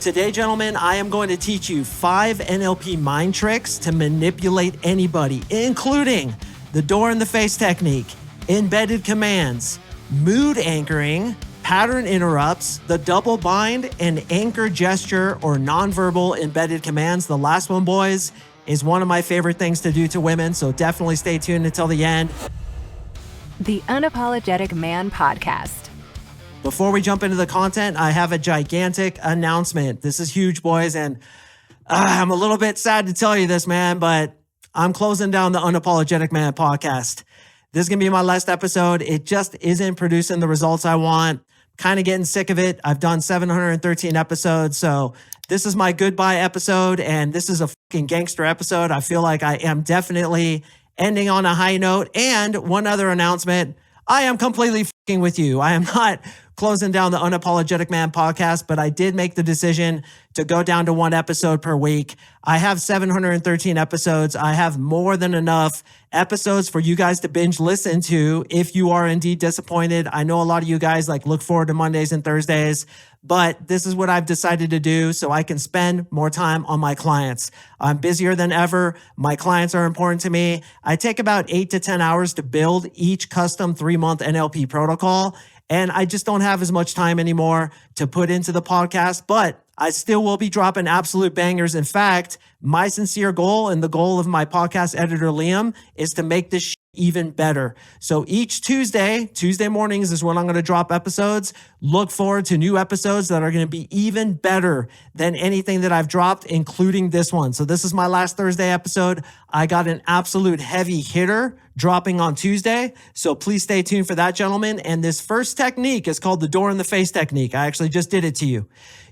Today, gentlemen, I am going to teach you 5 NLP mind tricks to manipulate anybody, including the door in the face technique, embedded commands, mood anchoring, pattern interrupts, the double bind, and anchor gesture or nonverbal embedded commands. The last one, boys, is one of my favorite things to do to women, so definitely stay tuned until the end. The Unapologetic Man Podcast. Before we jump into the content, I have a gigantic announcement. This is huge, boys, and I'm a little bit sad to tell you this, man, but I'm closing down the Unapologetic Man Podcast. This is going to be my last episode. It just isn't producing the results I want. Kind of getting sick of it. I've done 713 episodes, so this is my goodbye episode, and this is a fucking gangster episode. I feel like I am definitely ending on a high note. And one other announcement, I am completely fucking with you. I am not closing down the Unapologetic Man Podcast, but I did make the decision to go down to 1 episode per week. I have 713 episodes. I have more than enough episodes for you guys to binge listen to if you are indeed disappointed. I know a lot of you guys look forward to Mondays and Thursdays, but this is what I've decided to do so I can spend more time on my clients. I'm busier than ever. My clients are important to me. I take about 8 to 10 hours to build each custom 3-month NLP protocol. And I just don't have as much time anymore to put into the podcast, but I still will be dropping absolute bangers. In fact, my sincere goal and the goal of my podcast editor, Liam, is to make this even better. So each Tuesday mornings is when I'm going to drop episodes. Look forward to new episodes that are going to be even better than anything that I've dropped, including this one. So this is my last Thursday episode. I got an absolute heavy hitter dropping on Tuesday. So please stay tuned for that, gentlemen. And this first technique is called the door in the face technique. I actually just did it to you.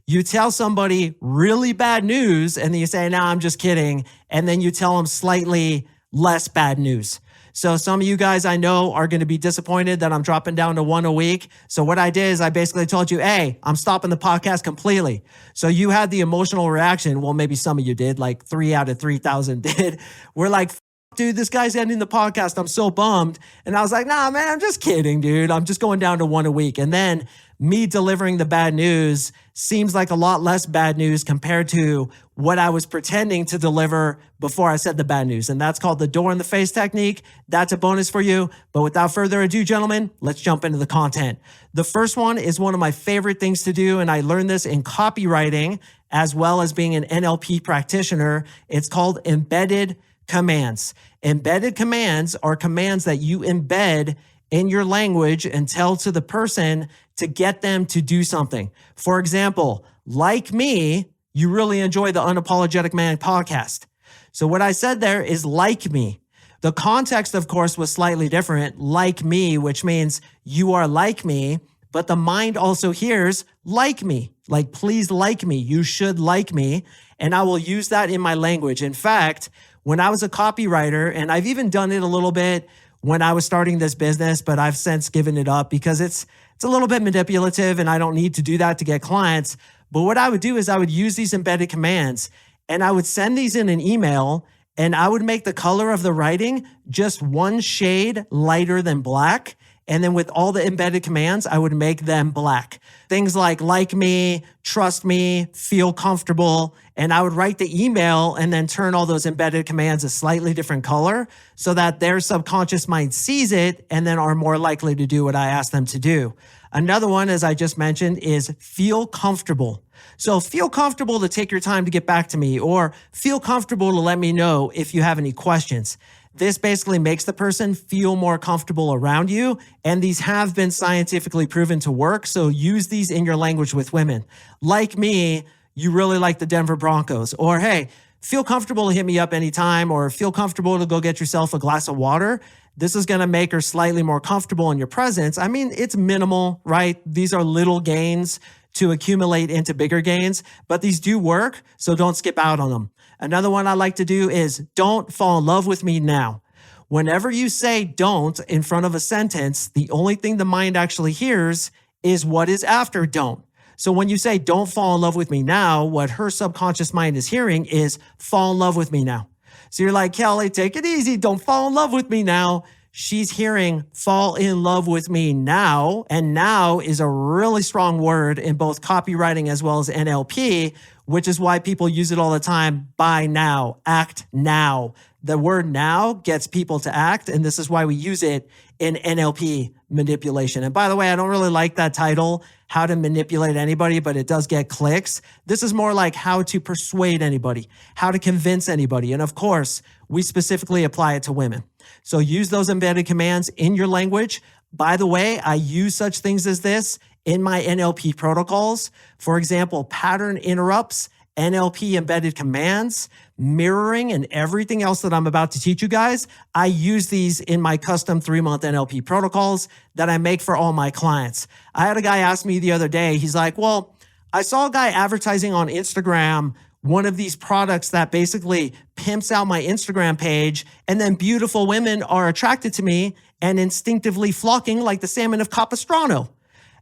You tell somebody really bad news and then you say, "No, I'm just kidding." And then you tell them slightly less bad news. So some of you guys I know are going to be disappointed that I'm dropping down to 1 a week. So what I did is I basically told you, hey, I'm stopping the podcast completely. So you had the emotional reaction. Well, maybe some of you did, 3 out of 3,000 did. We're like, dude, this guy's ending the podcast. I'm so bummed. And I was like, nah, man, I'm just kidding, dude. I'm just going down to 1 a week. And then me delivering the bad news seems like a lot less bad news compared to what I was pretending to deliver before I said the bad news. And that's called the door in the face technique. That's a bonus for you. But without further ado, gentlemen, let's jump into the content. The first one is one of my favorite things to do. And I learned this in copywriting as well as being an NLP practitioner. It's called embedded commands. Embedded commands are commands that you embed in your language and tell to the person to get them to do something. For example, like me, you really enjoy the Unapologetic Man Podcast. So what I said there is like me. The context, of course, was slightly different. Like me, which means you are like me, but the mind also hears like me, like please like me, you should like me. And I will use that in my language. In fact, when I was a copywriter, and I've even done it a little bit when I was starting this business, but I've since given it up because it's a little bit manipulative and I don't need to do that to get clients. But what I would do is I would use these embedded commands and I would send these in an email and I would make the color of the writing just 1 shade lighter than black. And then with all the embedded commands, I would make them black. Things like me, trust me, feel comfortable. And I would write the email and then turn all those embedded commands a slightly different color so that their subconscious mind sees it and then are more likely to do what I ask them to do. Another one, as I just mentioned, is feel comfortable. So feel comfortable to take your time to get back to me, or feel comfortable to let me know if you have any questions. This basically makes the person feel more comfortable around you. And these have been scientifically proven to work. So use these in your language with women. Like me, you really like the Denver Broncos. Or, hey, feel comfortable to hit me up anytime, or feel comfortable to go get yourself a glass of water. This is going to make her slightly more comfortable in your presence. I mean, it's minimal, right? These are little gains to accumulate into bigger gains, but these do work. So don't skip out on them. Another one I like to do is don't fall in love with me now. Whenever you say don't in front of a sentence, the only thing the mind actually hears is what is after don't. So when you say don't fall in love with me now, what her subconscious mind is hearing is fall in love with me now. So you're like, Kelly, take it easy. Don't fall in love with me now. she's hearing fall in love with me now. And now is a really strong word in both copywriting as well as NLP, which is why people use it all the time. Buy now, act now. The word now gets people to act. And this is why we use it in NLP manipulation. And by the way, I don't really like that title, how to manipulate anybody, but it does get clicks. This is more like how to persuade anybody, how to convince anybody. And of course, we specifically apply it to women. So use those embedded commands in your language. By the way, I use such things as this in my NLP protocols. For example, pattern interrupts, NLP embedded commands, mirroring, and everything else that I'm about to teach you guys. I use these in my custom 3-month NLP protocols that I make for all my clients. I had a guy ask me the other day, he's like, well, I saw a guy advertising on Instagram one of these products that basically pimps out my Instagram page, and then beautiful women are attracted to me and instinctively flocking like the salmon of Capistrano.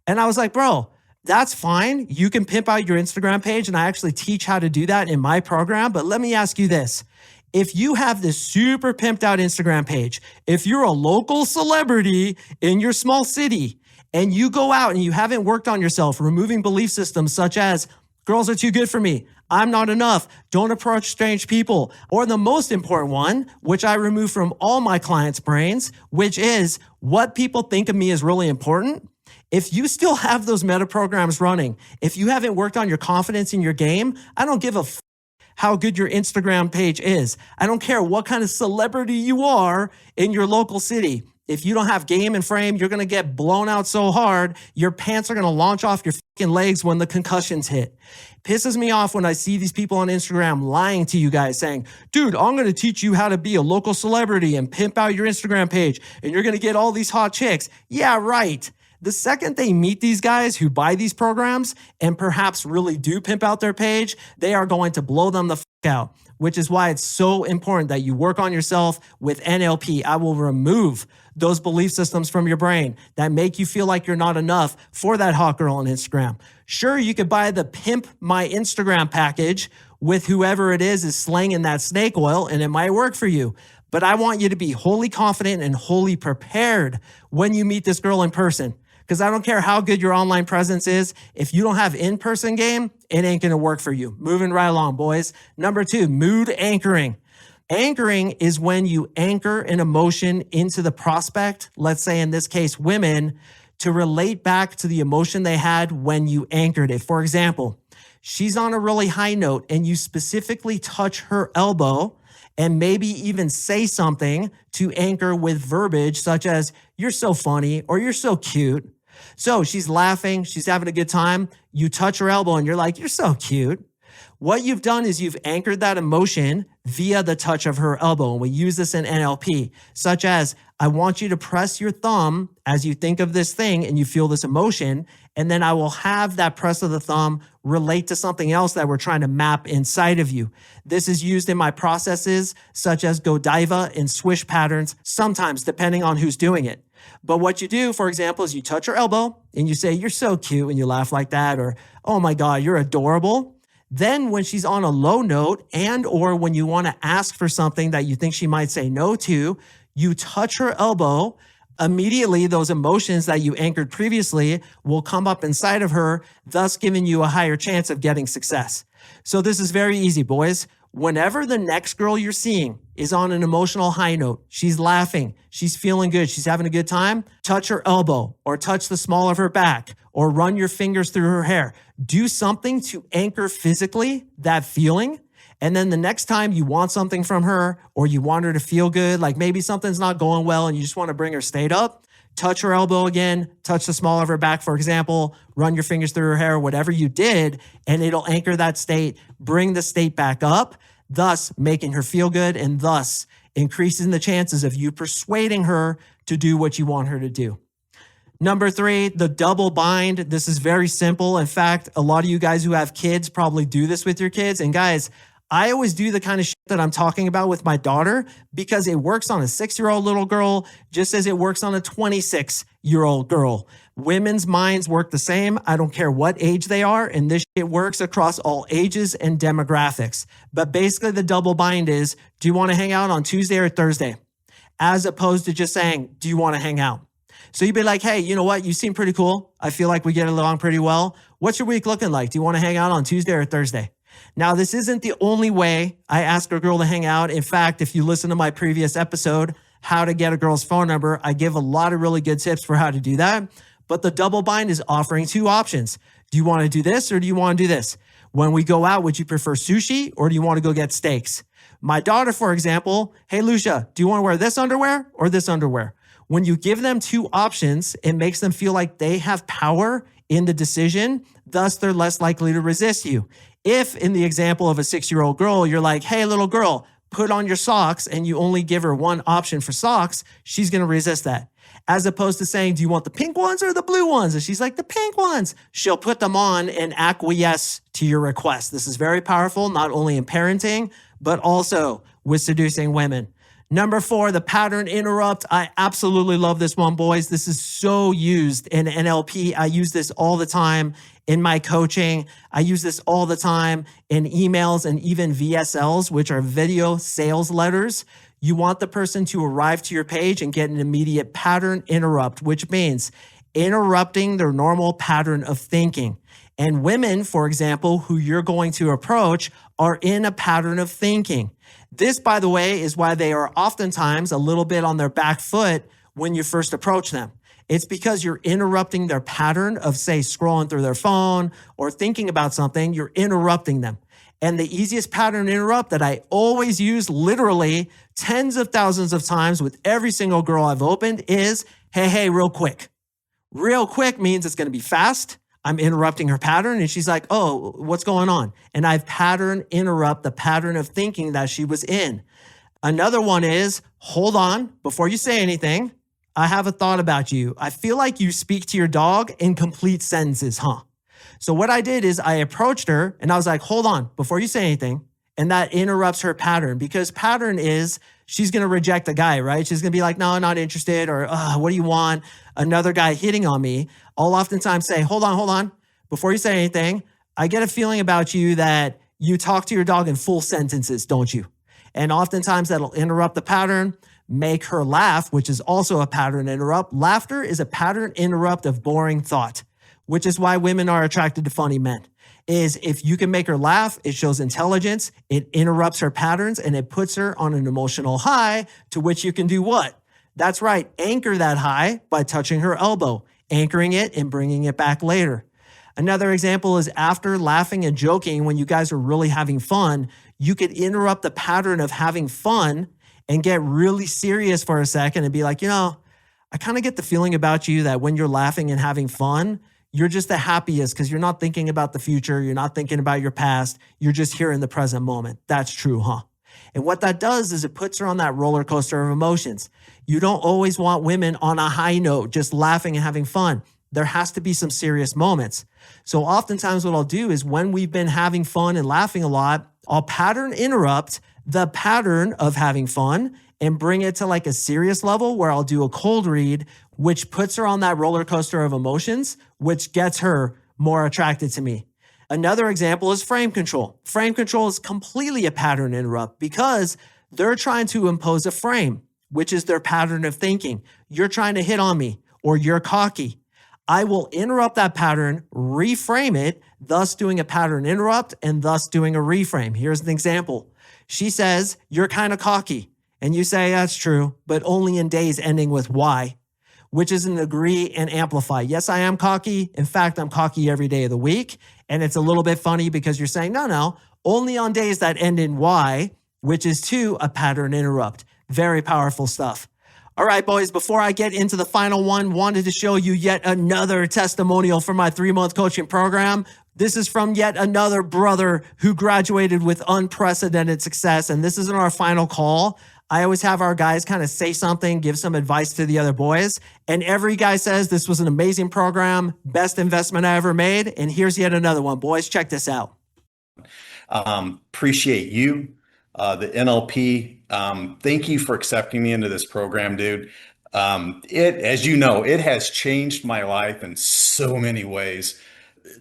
And I was like, bro, that's fine. You can pimp out your Instagram page, and I actually teach how to do that in my program. But let me ask you this. If you have this super pimped out Instagram page, if you're a local celebrity in your small city and you go out and you haven't worked on yourself, removing belief systems such as girls are too good for me, I'm not enough, don't approach strange people, or the most important one, which I remove from all my clients' brains, which is what people think of me is really important. If you still have those meta programs running, if you haven't worked on your confidence in your game, I don't give a how good your Instagram page is. I don't care what kind of celebrity you are in your local city. If you don't have game and frame, you're going to get blown out so hard, your pants are going to launch off your fucking legs when the concussions hit. Pisses me off when I see these people on Instagram lying to you guys saying, dude, I'm going to teach you how to be a local celebrity and pimp out your Instagram page, and you're going to get all these hot chicks. Yeah, right. The second they meet these guys who buy these programs and perhaps really do pimp out their page, they are going to blow them the fuck out, which is why it's so important that you work on yourself with NLP. I will remove those belief systems from your brain that make you feel like you're not enough for that hot girl on Instagram. Sure, you could buy the Pimp My Instagram package with whoever it is slanging that snake oil, and it might work for you. But I want you to be wholly confident and wholly prepared when you meet this girl in person. Because I don't care how good your online presence is. If you don't have in-person game, it ain't going to work for you. Moving right along, boys. Number 2, mood anchoring. Anchoring is when you anchor an emotion into the prospect, let's say in this case, women, to relate back to the emotion they had when you anchored it. For example, she's on a really high note and you specifically touch her elbow and maybe even say something to anchor with verbiage such as, you're so funny or you're so cute. So she's laughing, she's having a good time. You touch her elbow and you're like, you're so cute. What you've done is you've anchored that emotion via the touch of her elbow. And we use this in NLP, such as, I want you to press your thumb as you think of this thing and you feel this emotion. And then I will have that press of the thumb relate to something else that we're trying to map inside of you. This is used in my processes, such as Godiva and swish patterns, sometimes depending on who's doing it. But what you do, for example, is you touch her elbow and you say, you're so cute, and you laugh like that, or, oh my God, you're adorable. Then when she's on a low note and or when you want to ask for something that you think she might say no to, you touch her elbow. Immediately, those emotions that you anchored previously will come up inside of her, thus giving you a higher chance of getting success. So this is very easy, boys. Whenever the next girl you're seeing is on an emotional high note, she's laughing, she's feeling good, she's having a good time, touch her elbow or touch the small of her back or run your fingers through her hair. Do something to anchor physically that feeling. And then the next time you want something from her or you want her to feel good, like maybe something's not going well and you just want to bring her state up, touch her elbow again, touch the small of her back, for example, run your fingers through her hair, whatever you did, and it'll anchor that state, bring the state back up, thus making her feel good and thus increasing the chances of you persuading her to do what you want her to do. Number 3, the double bind. This is very simple. In fact, a lot of you guys who have kids probably do this with your kids. And guys, I always do the kind of shit that I'm talking about with my daughter because it works on a 6-year-old little girl just as it works on a 26-year-old girl. Women's minds work the same. I don't care what age they are, and this shit works across all ages and demographics. But basically the double bind is, do you want to hang out on Tuesday or Thursday? as opposed to just saying, do you want to hang out? So you'd be like, hey, you know what? You seem pretty cool. I feel like we get along pretty well. What's your week looking like? Do you want to hang out on Tuesday or Thursday? Now, this isn't the only way I ask a girl to hang out. In fact, if you listen to my previous episode, How to Get a Girl's Phone Number, I give a lot of really good tips for how to do that. But the double bind is offering two options. Do you want to do this or do you want to do this? When we go out, would you prefer sushi or do you want to go get steaks? My daughter, for example, hey, Lucia, do you want to wear this underwear or this underwear? When you give them two options, it makes them feel like they have power in the decision. Thus, they're less likely to resist you. If in the example of a 6-year-old girl, you're like, hey, little girl, put on your socks, and you only give her one option for socks, she's going to resist that. As opposed to saying, do you want the pink ones or the blue ones? And she's like, the pink ones. She'll put them on and acquiesce to your request. This is very powerful, not only in parenting, but also with seducing women. Number 4, the pattern interrupt. I absolutely love this one, boys. This is so used in NLP. I use this all the time in my coaching. I use this all the time in emails and even VSLs, which are video sales letters. You want the person to arrive to your page and get an immediate pattern interrupt, which means interrupting their normal pattern of thinking. And women, for example, who you're going to approach are in a pattern of thinking. This, by the way, is why they are oftentimes a little bit on their back foot when you first approach them. It's because you're interrupting their pattern of, say, scrolling through their phone or thinking about something. You're interrupting them. And the easiest pattern interrupt that I always use literally tens of thousands of times with every single girl I've opened is, hey, real quick. Real quick means it's going to be fast. I'm interrupting her pattern and she's like, oh, what's going on? And I've pattern interrupt the pattern of thinking that she was in. Another one is, hold on, before you say anything, I have a thought about you. I feel like you speak to your dog in complete sentences, huh? So what I did is I approached her and I was like, hold on, before you say anything. And that interrupts her pattern because pattern is she's going to reject the guy, right? She's going to be like, no, I'm not interested. Or what do you want? Another guy hitting on me. I'll oftentimes say, hold on. Before you say anything, I get a feeling about you that you talk to your dog in full sentences, don't you? And oftentimes that'll interrupt the pattern, make her laugh, which is also a pattern interrupt. Laughter is a pattern interrupt of boring thought, which is why women are attracted to funny men. Is if you can make her laugh, it shows intelligence, it interrupts her patterns, and it puts her on an emotional high to which you can do what? That's right, anchor that high by touching her elbow, anchoring it and bringing it back later. Another example is after laughing and joking, when you guys are really having fun, you could interrupt the pattern of having fun and get really serious for a second and be like, I kind of get the feeling about you that when you're laughing and having fun, you're just the happiest because you're not thinking about the future. You're not thinking about your past. You're just here in the present moment. That's true, huh? And what that does is it puts her on that roller coaster of emotions. You don't always want women on a high note, just laughing and having fun. There has to be some serious moments. So oftentimes what I'll do is when we've been having fun and laughing a lot, I'll pattern interrupt the pattern of having fun and bring it to like a serious level where I'll do a cold read, which puts her on that roller coaster of emotions, which gets her more attracted to me. Another example is frame control. Frame control is completely a pattern interrupt because they're trying to impose a frame, which is their pattern of thinking. You're trying to hit on me or you're cocky. I will interrupt that pattern, reframe it, thus doing a pattern interrupt and thus doing a reframe. Here's an example. She says, you're kind of cocky. And you say, that's true, but only in days ending with Y, which is an agree and amplify. Yes, I am cocky. In fact, I'm cocky every day of the week. And it's a little bit funny because you're saying, no, only on days that end in Y, which is to a pattern interrupt. Very powerful stuff. All right, boys, before I get into the final one, wanted to show you yet another testimonial for my 3-month coaching program. This is from yet another brother who graduated with unprecedented success. And this isn't our final call. I always have our guys kind of say something, give some advice to the other boys. And every guy says this was an amazing program, best investment I ever made. And here's yet another one. Boys, check this out. Appreciate you, the NLP. Thank you for accepting me into this program, dude. As you know, it has changed my life in so many ways.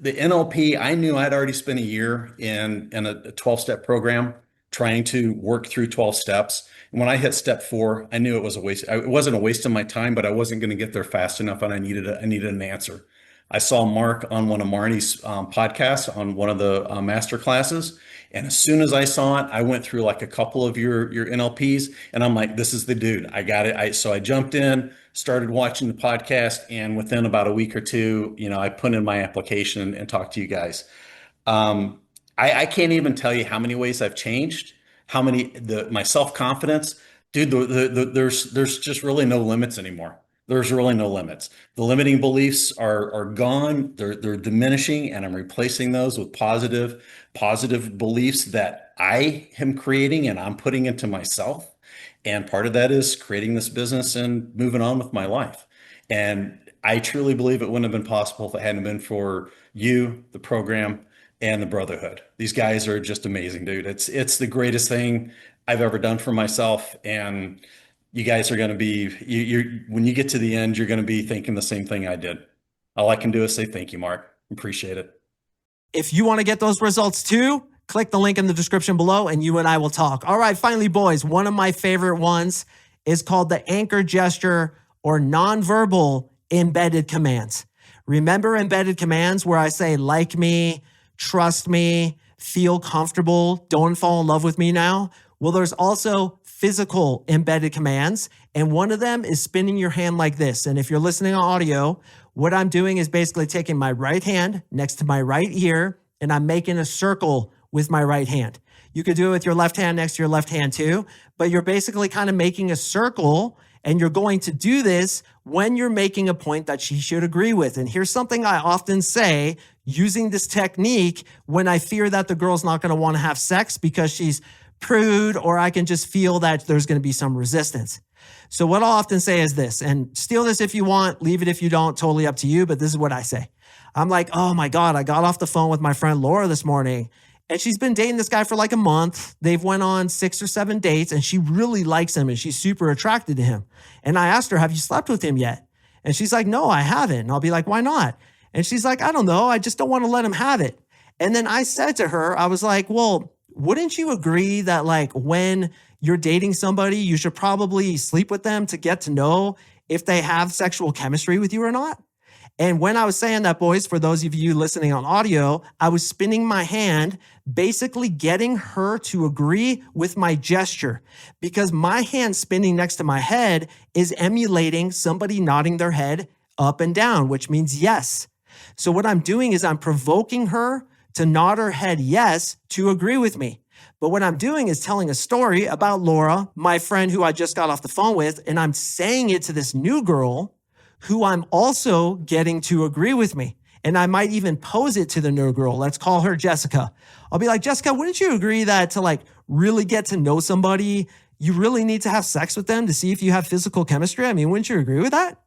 The NLP, I knew I'd already spent a year in a 12-step program. trying to work through 12 steps. And when I hit step 4, I knew it was a waste. It wasn't a waste of my time, but I wasn't going to get there fast enough, and I needed an answer. I saw Mark on one of Marnie's podcasts on one of the master classes. And as soon as I saw it, I went through like a couple of your NLPs, and I'm like, this is the dude. I got it. So I jumped in, started watching the podcast, and within about a week or two, I put in my application and talked to you guys. I can't even tell you how many ways I've changed, how many my self-confidence, dude. There's just really no limits anymore. There's really no limits. The limiting beliefs are gone. They're diminishing, and I'm replacing those with positive beliefs that I am creating and I'm putting into myself. And part of that is creating this business and moving on with my life. And I truly believe it wouldn't have been possible if it hadn't been for you, the program, and the brotherhood. These guys are just amazing, dude. It's the greatest thing I've ever done for myself. And you guys are going to be, when you get to the end, you're going to be thinking the same thing I did. All I can do is say thank you, Mark. Appreciate it. If you want to get those results too, click the link in the description below and you and I will talk. All right, finally, boys, one of my favorite ones is called the anchor gesture or nonverbal embedded commands. Remember embedded commands where I say, like me, trust me, feel comfortable, don't fall in love with me now? Well, there's also physical embedded commands, and one of them is spinning your hand like this. And if you're listening on audio, what I'm doing is basically taking my right hand next to my right ear, and I'm making a circle with my right hand. You could do it with your left hand next to your left hand too, but you're basically kind of making a circle, and you're going to do this when you're making a point that she should agree with. And here's something I often say using this technique when I fear that the girl's not going to want to have sex because she's prude, or I can just feel that there's going to be some resistance. So what I'll often say is this, and steal this if you want, leave it if you don't, totally up to you, but this is what I say. I'm like, oh my God, I got off the phone with my friend Laura this morning, and she's been dating this guy for like a month. They've went on 6 or 7 dates, and she really likes him, and she's super attracted to him. And I asked her, have you slept with him yet? And she's like, no, I haven't. And I'll be like, why not? And she's like, I don't know. I just don't want to let him have it. And then I said to her, I was like, well, wouldn't you agree that like when you're dating somebody, you should probably sleep with them to get to know if they have sexual chemistry with you or not? And when I was saying that, boys, for those of you listening on audio, I was spinning my hand, basically getting her to agree with my gesture, because my hand spinning next to my head is emulating somebody nodding their head up and down, which means yes. So what I'm doing is I'm provoking her to nod her head yes to agree with me. But what I'm doing is telling a story about Laura, my friend who I just got off the phone with, and I'm saying it to this new girl who I'm also getting to agree with me. And I might even pose it to the new girl. Let's call her Jessica. I'll be like, Jessica, wouldn't you agree that to like really get to know somebody, you really need to have sex with them to see if you have physical chemistry? I mean, wouldn't you agree with that?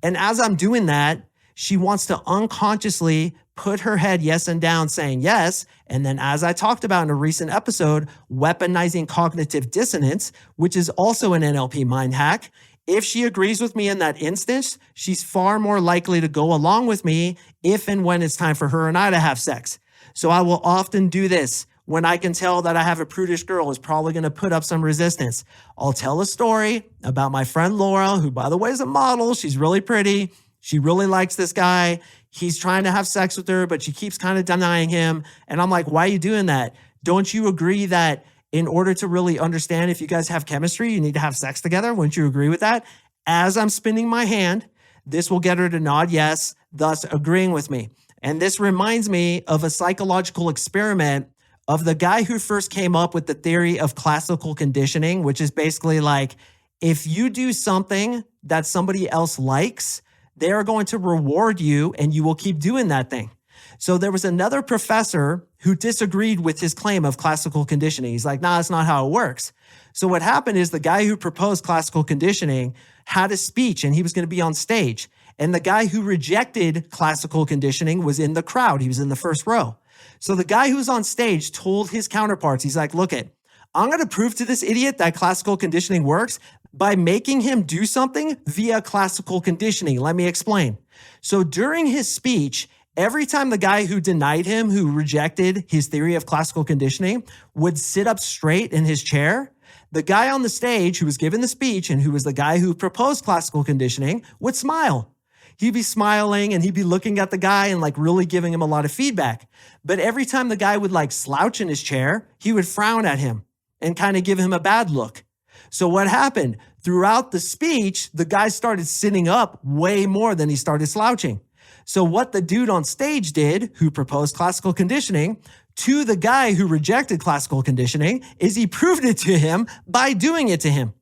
And as I'm doing that, she wants to unconsciously put her head yes and down saying yes. And then as I talked about in a recent episode, weaponizing cognitive dissonance, which is also an NLP mind hack. If she agrees with me in that instance, she's far more likely to go along with me if and when it's time for her and I to have sex. So I will often do this when I can tell that I have a prudish girl who's probably going to put up some resistance. I'll tell a story about my friend Laura, who by the way is a model. She's really pretty. She really likes this guy. He's trying to have sex with her, but she keeps kind of denying him. And I'm like, why are you doing that? Don't you agree that in order to really understand if you guys have chemistry, you need to have sex together? Wouldn't you agree with that? As I'm spinning my hand, this will get her to nod yes, thus agreeing with me. And this reminds me of a psychological experiment of the guy who first came up with the theory of classical conditioning, which is basically like, if you do something that somebody else likes, they are going to reward you and you will keep doing that thing. So there was another professor who disagreed with his claim of classical conditioning. He's like, nah, that's not how it works. So what happened is the guy who proposed classical conditioning had a speech and he was going to be on stage. And the guy who rejected classical conditioning was in the crowd. He was in the first row. So the guy who's on stage told his counterparts, he's like, look it, I'm going to prove to this idiot that classical conditioning works by making him do something via classical conditioning. Let me explain. So during his speech, Every time the guy who denied him, who rejected his theory of classical conditioning, would sit up straight in his chair, the guy on the stage who was giving the speech and who was the guy who proposed classical conditioning would smile. He'd be smiling and he'd be looking at the guy and like really giving him a lot of feedback. But every time the guy would like slouch in his chair, he would frown at him and kind of give him a bad look. So what happened? Throughout the speech, the guy started sitting up way more than he started slouching. So what the dude on stage did, who proposed classical conditioning, to the guy who rejected classical conditioning, is he proved it to him by doing it to him.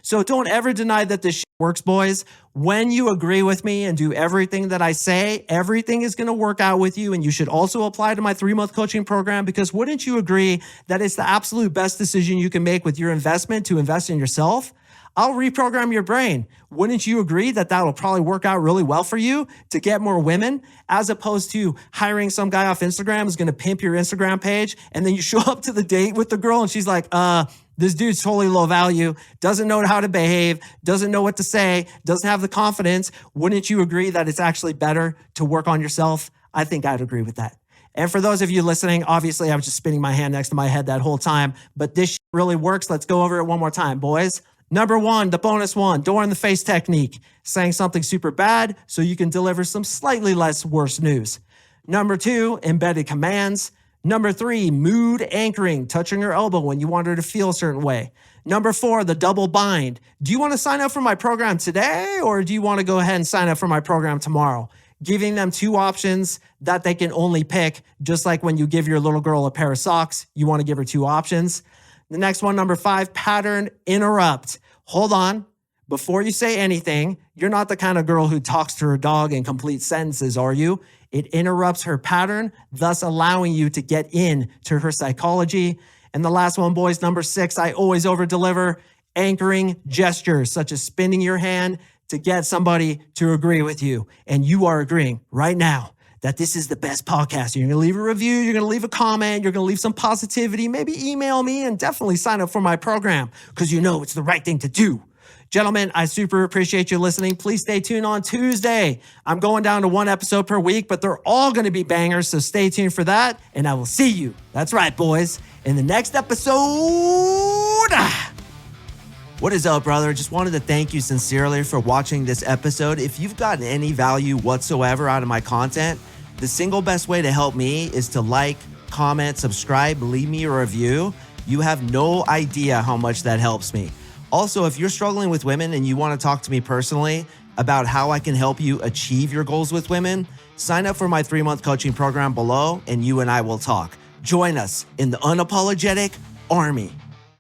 So don't ever deny that this shit works, boys. When you agree with me and do everything that I say, everything is going to work out with you. And you should also apply to my 3-month coaching program, because wouldn't you agree that it's the absolute best decision you can make with your investment to invest in yourself? I'll reprogram your brain. Wouldn't you agree that that'll probably work out really well for you to get more women, as opposed to hiring some guy off Instagram who's going to pimp your Instagram page, and then you show up to the date with the girl and she's like, this dude's totally low value, doesn't know how to behave, doesn't know what to say, doesn't have the confidence. Wouldn't you agree that it's actually better to work on yourself? I think I'd agree with that. And for those of you listening, obviously I was just spinning my hand next to my head that whole time, but this shit really works. Let's go over it one more time, boys. Number 1, the bonus one, door in the face technique, saying something super bad so you can deliver some slightly less worse news. Number 2, embedded commands. Number 3, mood anchoring, touching her elbow when you want her to feel a certain way. Number 4, the double bind. Do you want to sign up for my program today, or do you want to go ahead and sign up for my program tomorrow? Giving them 2 options that they can only pick, just like when you give your little girl a pair of socks, you want to give her 2 options. The next one, number 5, pattern interrupt. Hold on. Before you say anything, you're not the kind of girl who talks to her dog in complete sentences, are you? It interrupts her pattern, thus allowing you to get in to her psychology. And the last one, boys, number 6, I always over-deliver, anchoring gestures, such as spinning your hand to get somebody to agree with you. And you are agreeing right now that this is the best podcast. You're going to leave a review. You're going to leave a comment. You're going to leave some positivity. Maybe email me, and definitely sign up for my program, because you know it's the right thing to do. Gentlemen, I super appreciate you listening. Please stay tuned on Tuesday. I'm going down to 1 episode per week, but they're all going to be bangers. So stay tuned for that. And I will see you. That's right, boys, in the next episode. What is up, brother? Just wanted to thank you sincerely for watching this episode. If you've gotten any value whatsoever out of my content, the single best way to help me is to like, comment, subscribe, leave me a review. You have no idea how much that helps me. Also, if you're struggling with women and you want to talk to me personally about how I can help you achieve your goals with women, sign up for my 3-month coaching program below, and you and I will talk. Join us in the Unapologetic Army.